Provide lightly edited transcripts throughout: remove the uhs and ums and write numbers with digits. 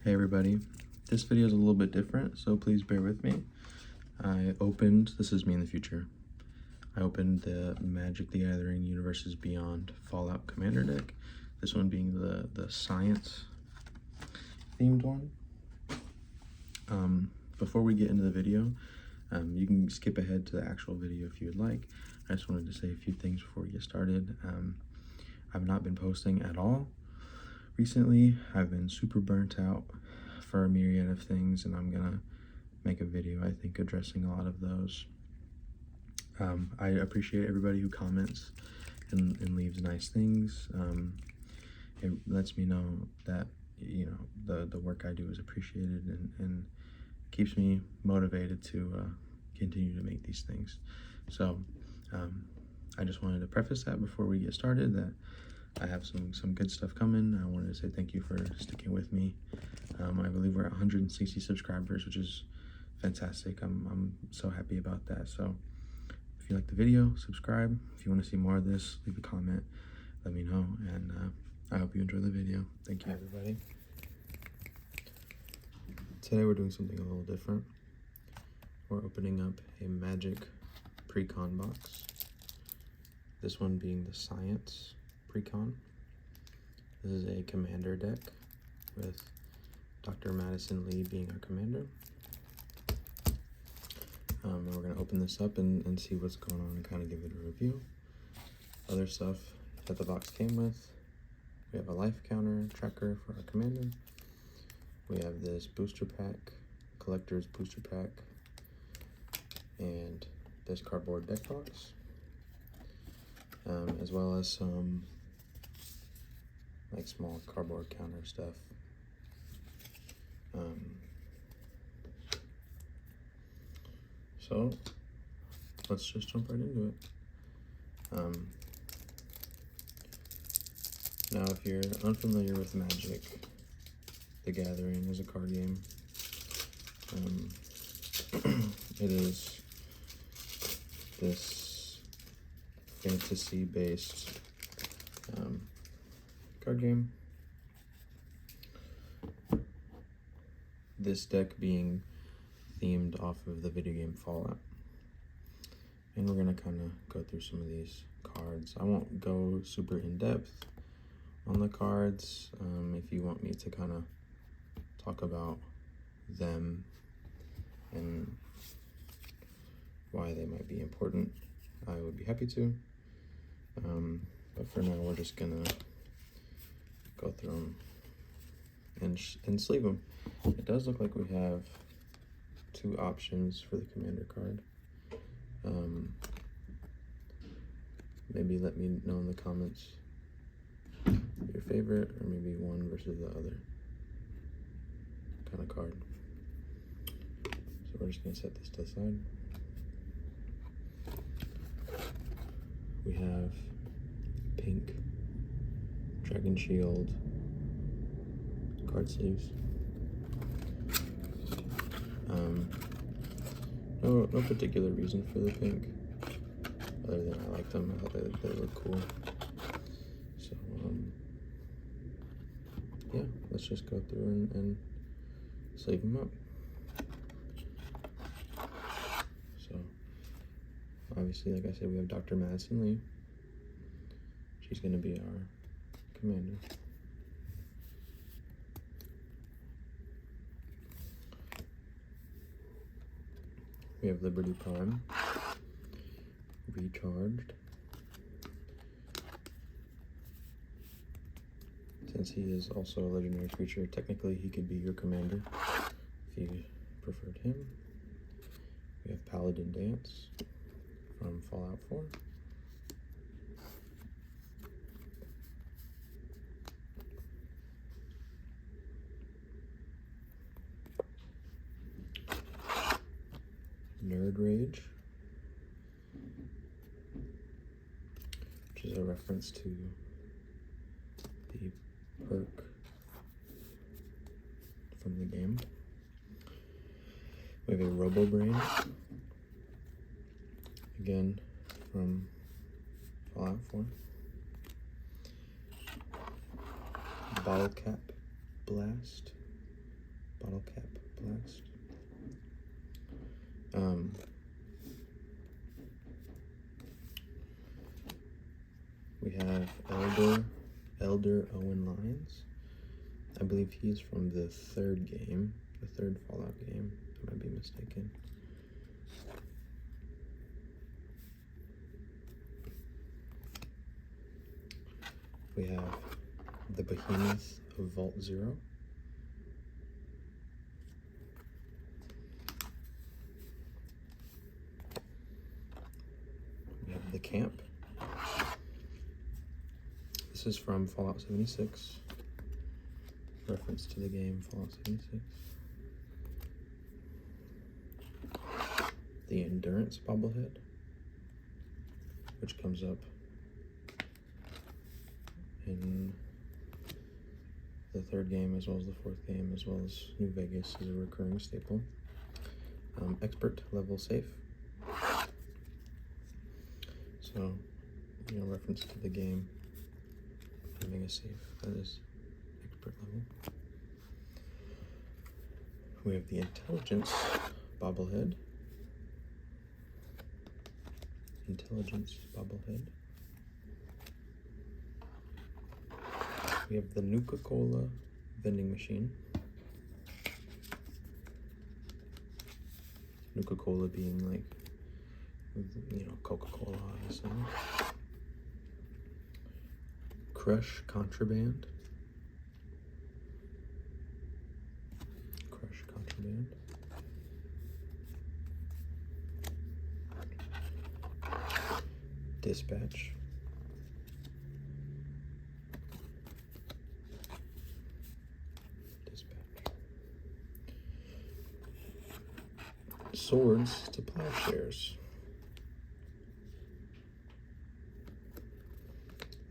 Hey everybody, this video is a little bit different, so please bear with me. This is me in the future. I opened the Magic the Gathering Universes Beyond Fallout Commander deck. This one being the science themed one. Before we get into the video, you can skip ahead to the actual video if you would like. I just wanted to say a few things before we get started. I've not been posting at all recently. I've been super burnt out for a myriad of things, and I'm gonna make a video, I think, addressing a lot of those. I appreciate everybody who comments and leaves nice things. It lets me know that, you know, the work I do is appreciated and keeps me motivated to continue to make these things. So I just wanted to preface that before we get started, that I have some good stuff coming. I wanted to say thank you for sticking with me. I believe we're at 160 subscribers, which is fantastic. I'm so happy about that. So if you like the video, subscribe. If you want to see more of this, leave a comment, let me know, and I hope you enjoy the video. Thank you, everybody. Today we're doing something a little different. We're opening up a Magic Precon box. This one being the Science Precon. This is a commander deck with Dr. Madison Lee being our commander. And we're going to open this up and see what's going on and kind of give it a review. Other stuff that the box came with: we have a life counter tracker for our commander. We have this booster pack, collector's booster pack, and this cardboard deck box, as well as some like small cardboard counter stuff. So let's just jump right into it. Now, if you're unfamiliar with Magic the Gathering as a card game, it is this fantasy-based card game. This deck being themed off of the video game Fallout. And we're gonna kind of go through some of these cards. I won't go super in depth on the cards. If you want me to kind of talk about them and why they might be important, I would be happy to. But for now, we're just gonna go through them and sleeve them. It does look like we have two options for the commander card. Maybe let me know in the comments your favorite, or maybe one versus the other kind of card. So we're just gonna set this to the side. We have pink Dragon Shield card sleeves. No particular reason for the pink, other than I like them. I thought they look cool. So yeah, let's just go through and sleeve them up. So obviously, like I said, we have Dr. Madison Lee. She's going to be our commander. We have Liberty Prime, recharged. Since he is also a legendary creature, technically he could be your commander if you preferred him. We have Paladin Dance from Fallout 4. Nerd Rage, which is a reference to the perk from the game. We have a Robo Brain, again from Fallout 4. Bottle Cap Blast Bottle Cap Blast. We have Elder Owen Lyons. I believe he's from the third game, the third Fallout game. I might be mistaken. We have the Behemoth of Vault Zero. We have the Camp. This is from Fallout 76. Reference to the game Fallout 76. The Endurance bobblehead, which comes up in the third game as well as the fourth game, as well as New Vegas is a recurring staple. Expert level safe. So, reference to the game having a safe that is expert level. We have the Intelligence bobblehead. Intelligence bobblehead. We have the Nuka-Cola vending machine. Nuka-Cola being like, Coca-Cola, obviously. Crush Contraband. Crush Contraband. Dispatch. Swords to Plowshares.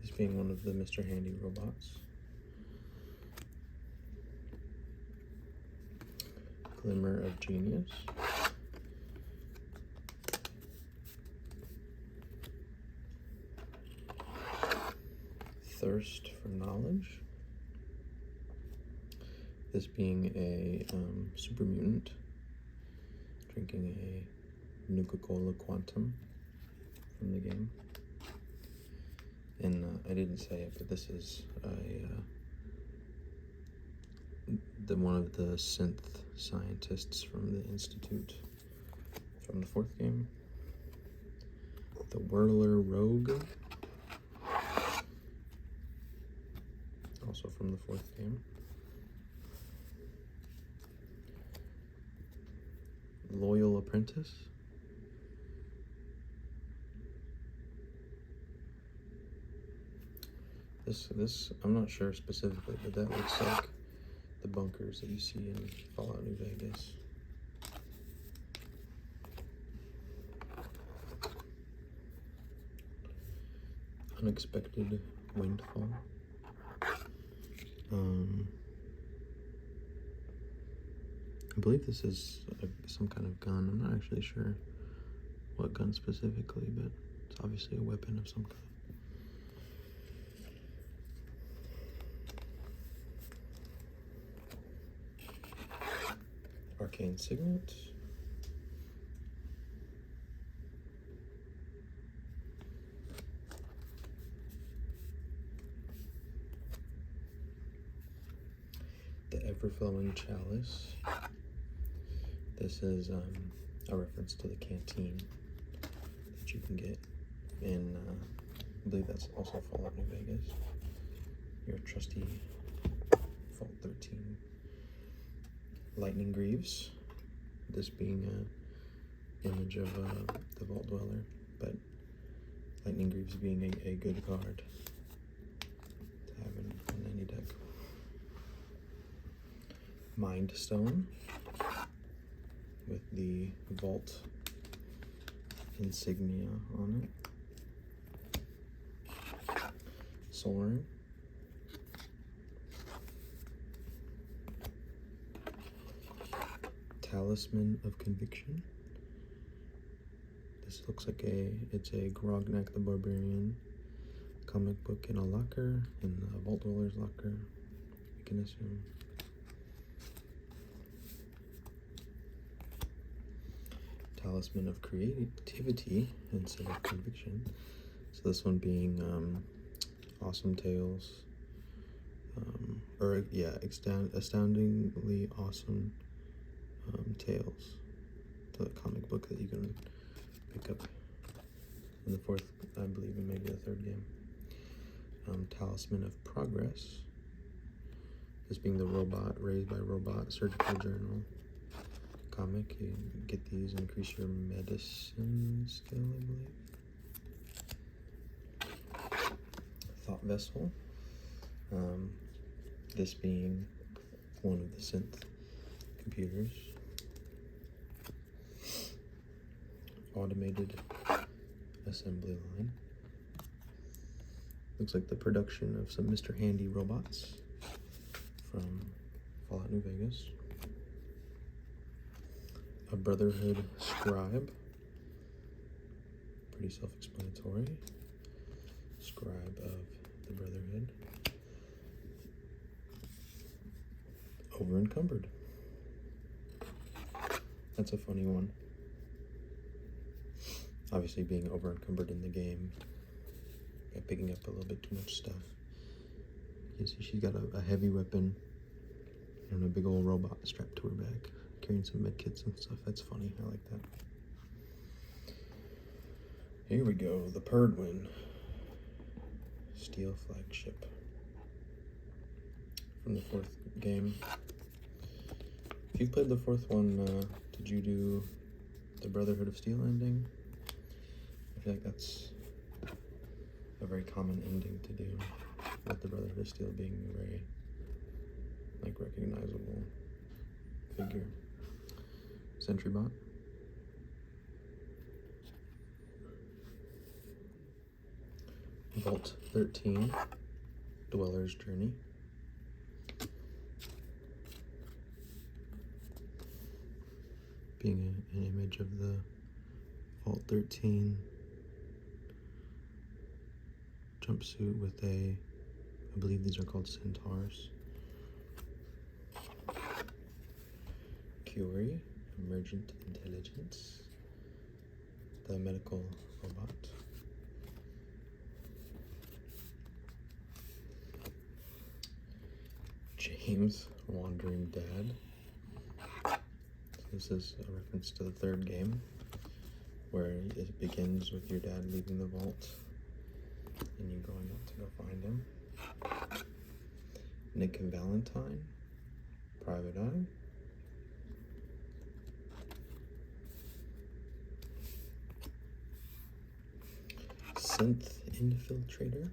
This being one of the Mr. Handy robots. Glimmer of Genius. Thirst for Knowledge. This being a super mutant drinking a Nuka-Cola Quantum from the game. And I didn't say it, but this is one of the synth scientists from the Institute from the fourth game. The Whirler Rogue, also from the fourth game. Loyal Apprentice. This I'm not sure specifically, but that looks like the bunkers that you see in Fallout New Vegas. Unexpected Windfall. I believe this is some kind of gun. I'm not actually sure what gun specifically, but it's obviously a weapon of some kind. Arcane Signet. The Ever-Flowing Chalice. This is a reference to the canteen that you can get in, I believe that's also Fallout New Vegas. Your trusty Vault 13. Lightning Greaves. This being an image of the Vault Dweller, but Lightning Greaves being a good card to have in any deck. Mind Stone with the Vault insignia on it. Soaring. Talisman of Conviction. This looks like it's a Grognak the Barbarian comic book in a locker, in the Vault Dweller's locker, we can assume. Talisman of Creativity instead of Conviction. So this one being Awesome Tales, Astoundingly Awesome Tales, the comic book that you can pick up in the fourth, I believe, and maybe the third game. Talisman of Progress, this being the robot raised by robot surgical journal comic. You get these and increase your medicine skill, I believe. Thought Vessel, this being one of the synth computers. Automated assembly line. Looks like the production of some Mr. Handy robots from Fallout New Vegas. A Brotherhood Scribe. Pretty self-explanatory. Scribe of the Brotherhood. Over-encumbered. That's a funny one. Obviously being over-encumbered in the game, picking up a little bit too much stuff. You see she's got a heavy weapon and a big old robot strapped to her back, carrying some medkits and stuff. That's funny, I like that. Here we go, the Perdwin. Steel flagship. From the fourth game. If you played the fourth one, did you do the Brotherhood of Steel ending? I feel like that's a very common ending to do, with the Brotherhood of Steel being a very, like, recognizable figure. Sentry Bot. Vault 13, Dweller's Journey. Being an image of the Vault 13 jumpsuit with I believe these are called centaurs. Curie, Emergent Intelligence, the medical robot. James, Wandering Dad. This is a reference to the third game, where it begins with your dad leaving the vault and you going up to go find him. Nick and Valentine, Private Eye. Synth Infiltrator.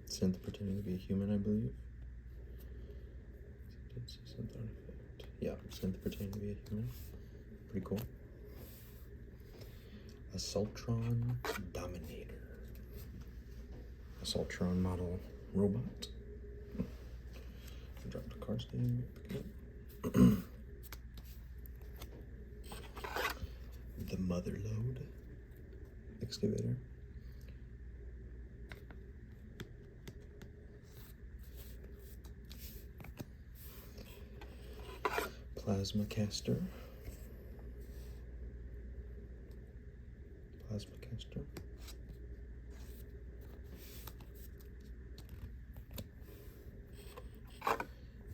Synth pretending to be a human, I believe. Synth artifact. Yeah, synth pretending to be a human. Pretty cool. Assaultron Dominator. Assaultron model robot. Drop the cards there, pick it up. The Motherlode excavator. Plasma caster. Plasma caster.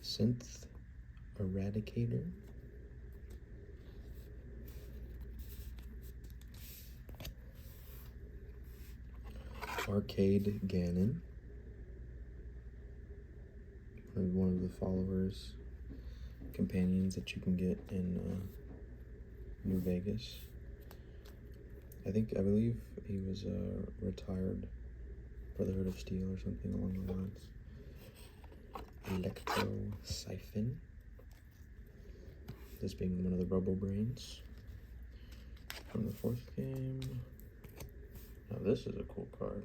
Synth eradicator. Arcade Ganon. One of the followers, companions that you can get in New Vegas. I believe he was a retired Brotherhood of Steel or something along the lines. Electro Siphon. This being one of the Robo Brains from the fourth game. Now this is a cool card.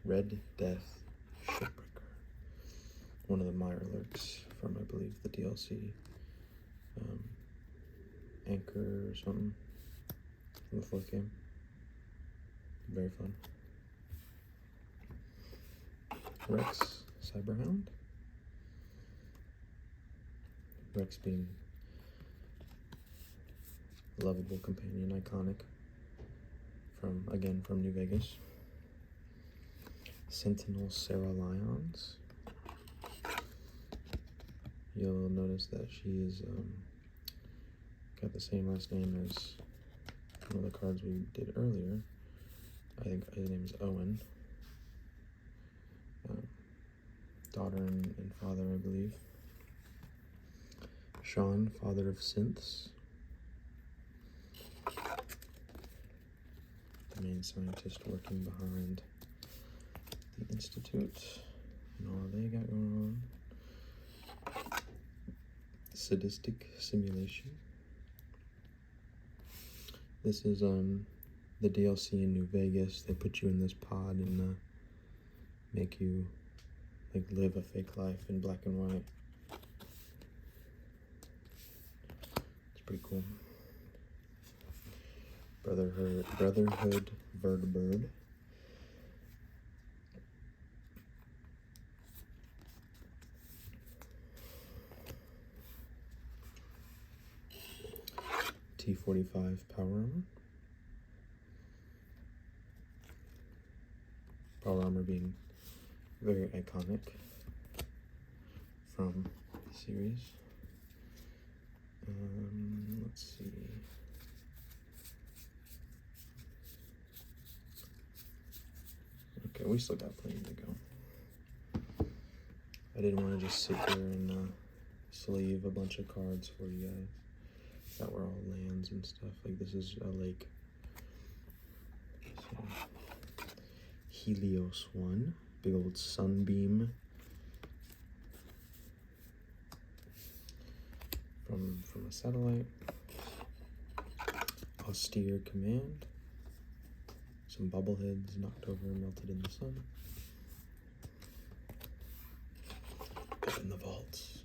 Red Death Shipwrecker. One of the Mirelurks from, I believe, the DLC. Anchor or something from the fourth game. Very fun. Rex Cyberhound. Rex being Lovable companion, iconic. From New Vegas. Sentinel Sarah Lyons. You'll notice that she is got the same last name as one of the cards we did earlier. I think his name is Owen. Daughter and father, I believe. Sean, father of synths. The main scientist working behind the Institute and all they got going on. Sadistic simulation. This is the DLC in New Vegas. They put you in this pod and make you like live a fake life in black and white. It's pretty cool. Brotherhood Vertibird. T-45 power armor. Power armor being very iconic from the series. Let's see. Okay, we still got plenty to go. I didn't want to just sit here and sleeve a bunch of cards for you guys that were all lands and stuff. Like, this is a lake. So, Helios 1, big old sunbeam from a satellite. Austere Command. Some bubbleheads knocked over and melted in the sun. Up in the vaults.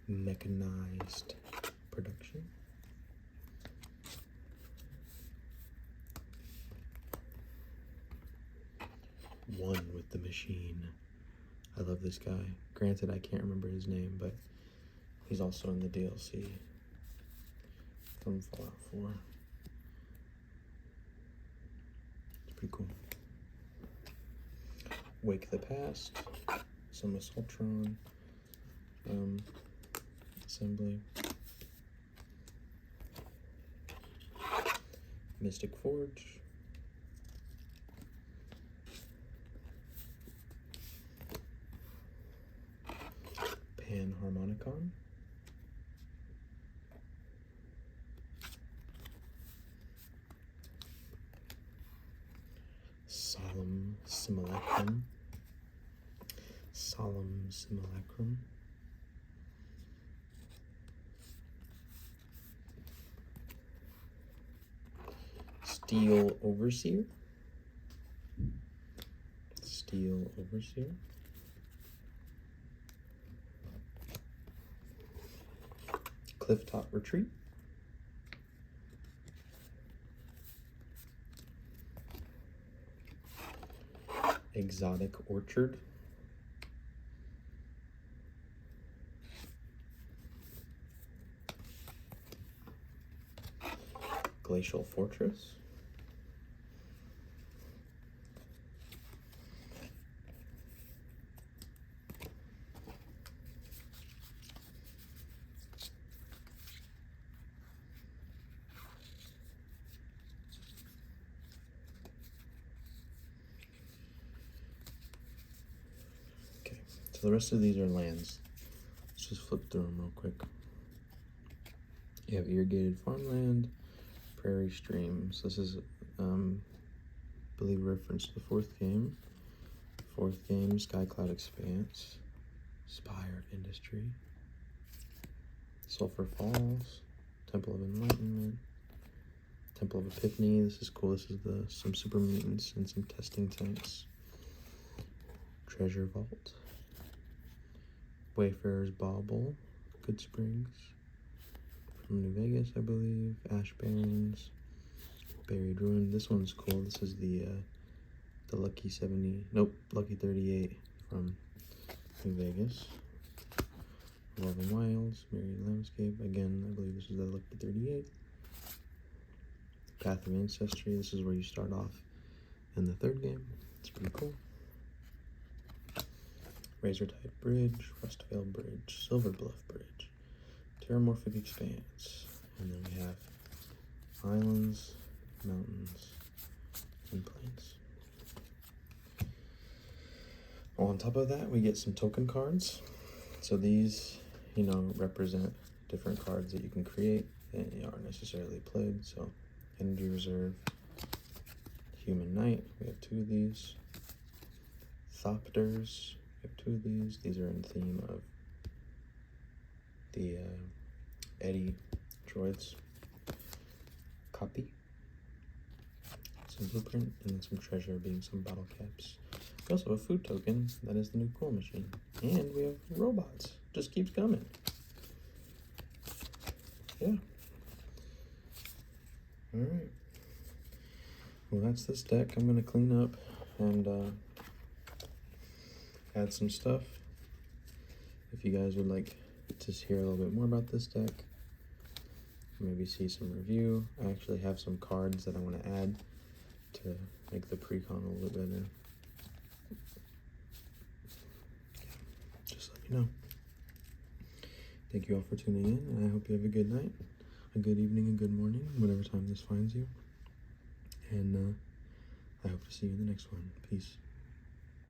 Mechanized production. One with the machine. I love this guy. Granted, I can't remember his name, but he's also in the DLC from Fallout 4. It's pretty cool. Wake the Past. Some Assaultron. Assembly. Mystic Forge. Panharmonicon. Solemn Simulacrum. Solemn Simulacrum. Steel Overseer. Steel Overseer. Clifftop Retreat. Exotic Orchard. Glacial Fortress. Okay, so the rest of these are lands. Let's just flip through them real quick. You have irrigated farmland, prairie streams. This is, I believe, reference to the fourth game. Fourth game, Sky Cloud Expanse, Spire Industry, Sulphur Falls, Temple of Enlightenment, Temple of Epiphany. This is cool. This is some super mutants and some testing tanks. Treasure Vault, Wayfarer's Bauble, Good Springs, from New Vegas, I believe. Ash Barrens, Buried Ruin. This one's cool. This is the the Lucky 70, nope, Lucky 38 from New Vegas. Evolving Wilds, Myriad Landscape, again, I believe this is the Lucky 38. Path of Ancestry, this is where you start off in the third game. It's pretty cool. Razor Tide Bridge, Rustvale Bridge, Silver Bluff Bridge, Terramorphic Expanse, and then we have islands, mountains, and plains. On top of that, we get some token cards. So these, you know, represent different cards that you can create that aren't necessarily played. So Energy Reserve, Human Knight, we have 2 of these. Thopters, we have 2 of these. These are in theme of the Eddie droids. Copy, some blueprint, and then some treasure being some bottle caps. We also have a food token, that is the new cool machine. And we have robots, just keeps coming. Yeah. Alright. Well, that's this deck. I'm going to clean up and add some stuff. If you guys would like to hear a little bit more about this deck, maybe see some review. I actually have some cards that I want to add to make the precon a little bit better. Just let me know. Thank you all for tuning in, and I hope you have a good night, a good evening, a good morning, whatever time this finds you. And I hope to see you in the next one. Peace.